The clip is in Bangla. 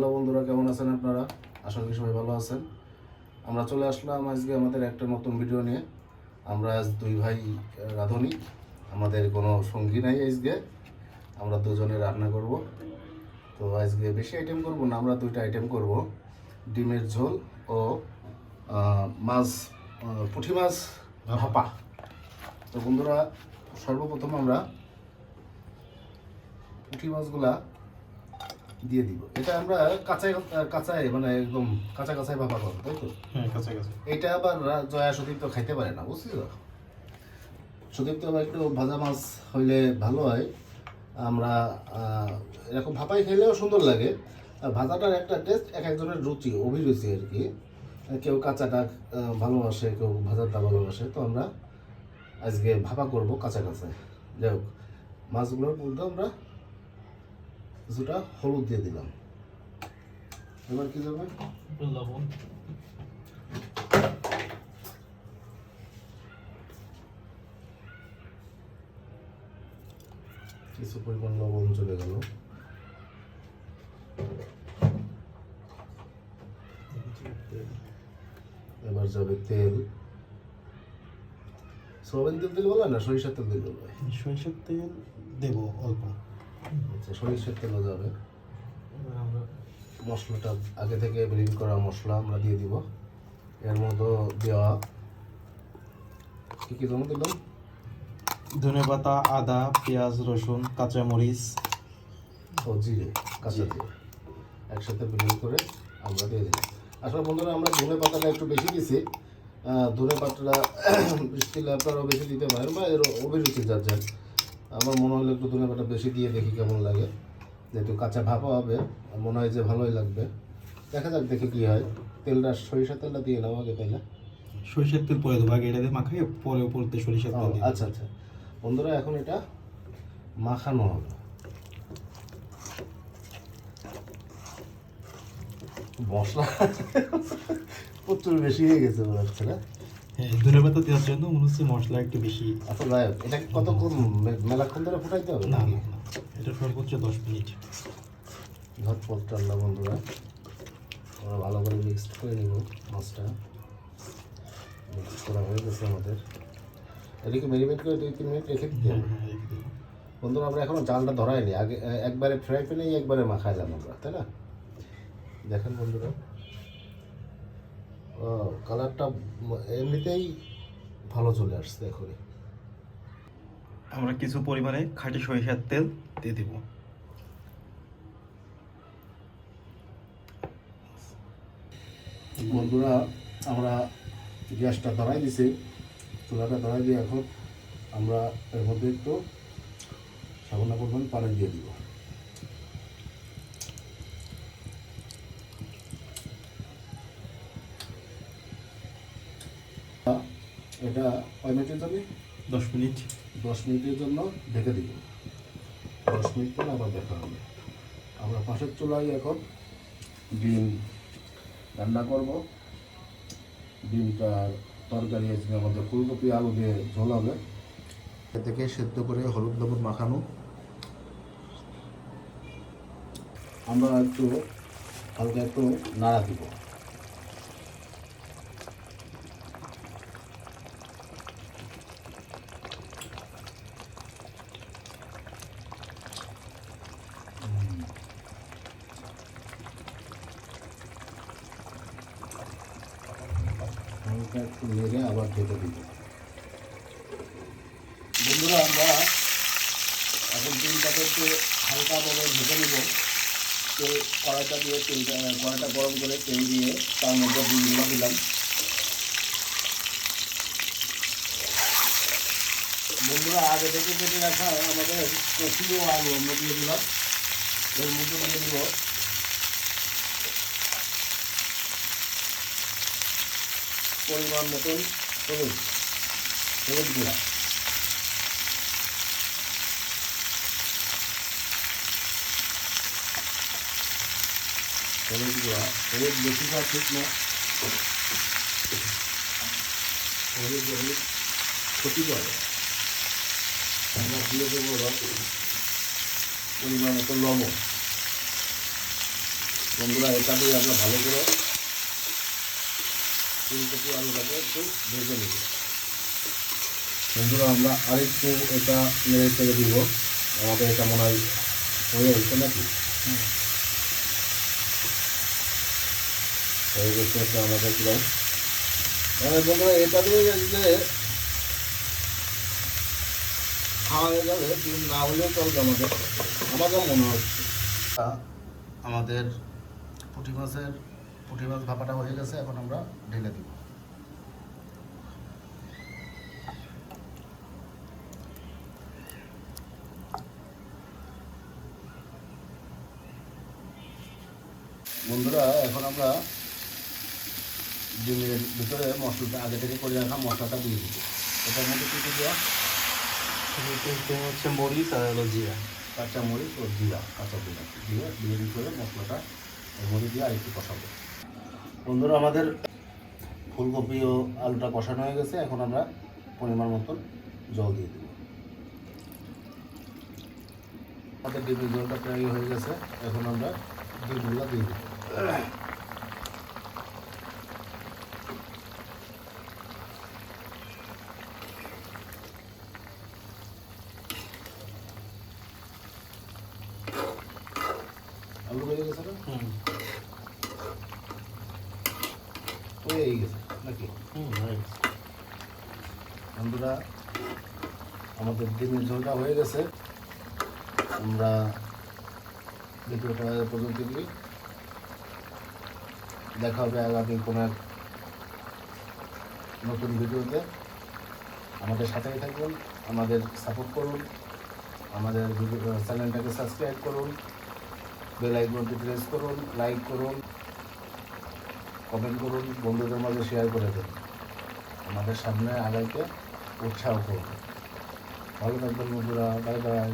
হ্যালো বন্ধুরা, কেমন আছেন আপনারা? আশা করি সবাই ভালো আছেন। আমরা চলে আসলাম আজকে আমাদের একটা নতুন ভিডিও নিয়ে। আমরা আজ দুই ভাই রাঁধুনি, আমাদের কোনো সঙ্গী নাই। আজকে আমরা দুজনে রান্না করব। তো আজকে বেশি আইটেম করব না, আমরা দুইটা আইটেম করব, ডিমের ঝোল ও মাছ, পুঁটি মাছ ভাপা। তো বন্ধুরা, সর্বপ্রথম আমরা পুঁটি মাছগুলা দিয়ে দিব। এটা আমরা কাঁচাই কাঁচাই মানে একদম কাঁচা কাঁচাই ভাপা করবো, তাই তো? হ্যাঁ, কাঁচা কাঁচা। এটা আবার জয়া সুদীপ তো খাইতে পারে না, বুঝছিস? সুদীপ তো আবার একটু ভাজা মাছ হইলে ভালো হয়। আমরা এরকম ভাপাই খেলেও সুন্দর লাগে। আর ভাজাটার একটা টেস্ট এক একজনের রুচি, অভিরুচি আর কি। কেউ কাঁচাটা ভালোবাসে, কেউ ভাজাটা ভালোবাসে। তো আমরা আজকে ভাপা করব কাঁচা কাঁচায়। যাই হোক, মাছগুলোর মধ্যে আমরা কিছুটা হলুদ দিয়ে দিলাম। এবার কি যাবে? লবণ। কিছু পরিমাণ লবণ চলে গেল। এবার যাবে তেল। সয়াবিন তেল দিলে বলে না, সরিষার তেল দিলে বলে? সরিষার তেল দেব অল্প। আচ্ছা, সরিষার তেলও যাবে। এবার আমরা মশলাটা আগে থেকে ব্লেন্ড করা মশলা আমরা দিয়ে দিব। এর মধ্যে দেওয়া কি জন্য দিলাম? ধনেপাতা, আদা, পেঁয়াজ, রসুন, কাঁচামরিচ ও জিরে, কাঁচা জিরে একসাথে ব্লেন্ড করে আমরা দিয়ে দিলাম। আসলে বন্ধুরা, আমরা ধনে পাতাটা একটু বেশি দিছি। ধনে পাতাটা বেশি দিলে আপনারাও বেশি দিতে পারেন, বা এর অভিরুচি যার যার। আমার মনে হলো একটু ধনে পাতা বেশি দিয়ে দেখি কেমন লাগে। যেহেতু কাঁচা ভাপা হবে, মনে হয় যে ভালোই লাগবে। দেখা যাক, দেখি কী হয়। তেলটা, সরিষার তেলটা দিয়ে নাও আগে, তাই না? সরিষার তেল পরে দেবো, আগে এটা দিয়ে মাখাই পরে উপরতে সরিষার তেল দিয়ে আচ্ছা আচ্ছা বন্ধুরা, এখন এটা মাখানো হবে। মশলা প্রচুর বেশি হয়ে গেছে মনে হচ্ছে না? হ্যাঁ, ধনেপাতা দেওয়ার জন্য মনে হচ্ছে মশলা একটু বেশি। আচ্ছা ভাই, এটা কতক্ষণ, মেলাক্ষণ ধরে ফুটাইতে হবে না নাকি? না না, এটা সর্বোচ্চ 10 মিনিট। ঝটপট রান্না বন্ধুরা। আমরা ভালো করে মিক্স করে নিব মাছটা। মিক্স করা হয়ে গেছে আমাদের। এদিকে ম্যারিনেট করে 2-3 মিনিট রেখে দিতে হবে। হ্যাঁ, রেখে দেবো। বন্ধুরা, আমরা এখনো চালটা ধরাইনি। আগে একবারে ফ্রাই প্যানেই একবারে মাখাইলাম আমরা, তাই না? দেখেন বন্ধুরা, কালারটা এমনিতেই ভালো চলে আসছে এখনই। আমরা কিছু পরিমাণে খাঁটি সরিষার তেল দিয়ে দেব। বন্ধুরা, আমরা গ্যাসটা ধরাই দিছি, চুলাটা ধরাই দিয়ে এখন আমরা এর মধ্যে একটু সামান্য পরিমাণ পানি দিয়ে দিব। এটা কয় মিনিটের জন্য? 10 মিনিট। 10 মিনিটের জন্য ঢেকে দিব। 10 মিনিট পরে আবার দেখা হবে। আমরা পাশের চুলায় এখন ডিম রান্না করব। ডিমটার তরকারি আজকে আমাদের ফুলকপি আলু দিয়ে ঝোল হবে। এ থেকে সেদ্ধ করে হলুদ লবণ মাখানো। আমরা একটু হালকা একটু নাড়া দিব। হালকা একটু নেড়ে আবার ঢেকে দিব। বন্ধুরা, আমরা এখন ডিমটাকে একটু হালকাভাবে ভেজে নিব। তেল কড়াইটা দিয়ে, কড়াইটা গরম করে তেল দিয়ে তার মধ্যে ডিমগুলো দিলাম। বন্ধুরা, আগে থেকে কেটে রাখা আমাদের কচি ও আলু আমরা দিয়ে দিলাম। এর মধ্যে দিয়ে দিব পরিমাণ মতন হলুদ গুঁড়া। হলুদ বেশি খাওয়া ঠিক না, হলুদ ক্ষতি করে। আমরা দিয়ে দেবো পরিমাণ মতো লবণ। বন্ধুরা এটা দিয়ে আমরা ভালো করে ফুলকপি আলুটাকে একটু ভেজে নেব। বন্ধুরা আমরা আরেকটু এটা নেড়ে চেড়ে দিব। আমাদের এটা মনে হয় হয়ে গেছে নাকি? হয়ে গেছে এটা আমরা দেখলাম। বন্ধুরা এটা দিয়ে যে খাওয়া হয়ে যাবে, ডিম না হলেও চলবে আমাদের, আমাদের মনে হচ্ছে। আমাদের পুঁটি মাছ ভাপাটা হয়ে গেছে, এখন আমরা ঢেলে দিব। বন্ধুরা এখন আমরা ডিমের ভিতরে মশলাটা আগে থেকে করে রাখা মশলাটা দিয়ে দিব। এটার মধ্যে কী কী দেওয়া? হচ্ছে মরিচ আর হলো জিরা। কাঁচা মরিচ ও জিরা, কাঁচা জিরা দিয়ে বিরিয়ানি করে মশলাটা এর মধ্যে দিয়ে আরেকটু কষাবো। বন্ধুরা আমাদের ফুলকপি ও আলুটা কষানো হয়ে গেছে, এখন আমরা পরিমাণ মতন জল দিয়ে দেব। আমাদের ডিমের জলটা প্রায় হয়ে গেছে, এখন আমরা ডিমগুলো দিয়ে দেবো। আলু হয়ে গেছে না? হয়ে গেছে নাকি? হয়ে গেছে। বন্ধুরা আমাদের ডিমের ঝোলটা হয়ে গেছে, আমরা ভিডিওটা এ পর্যন্ত দিই। দেখা হবে আগামী কোনো এক নতুন ভিডিওতে। আমাদের সাথেই থাকুন, আমাদের সাপোর্ট করুন, আমাদের চ্যানেলটাকে সাবস্ক্রাইব করুন, বেল আইকনটি প্রেস করুন, লাইক করুন, কমেন্ট করুন, বন্ধুদের মাঝে শেয়ার করে দিন। আমাদের সামনে আগাইতে উৎসাহ করুন। ভালো থাকবেন বন্ধুরা, বাই বাই।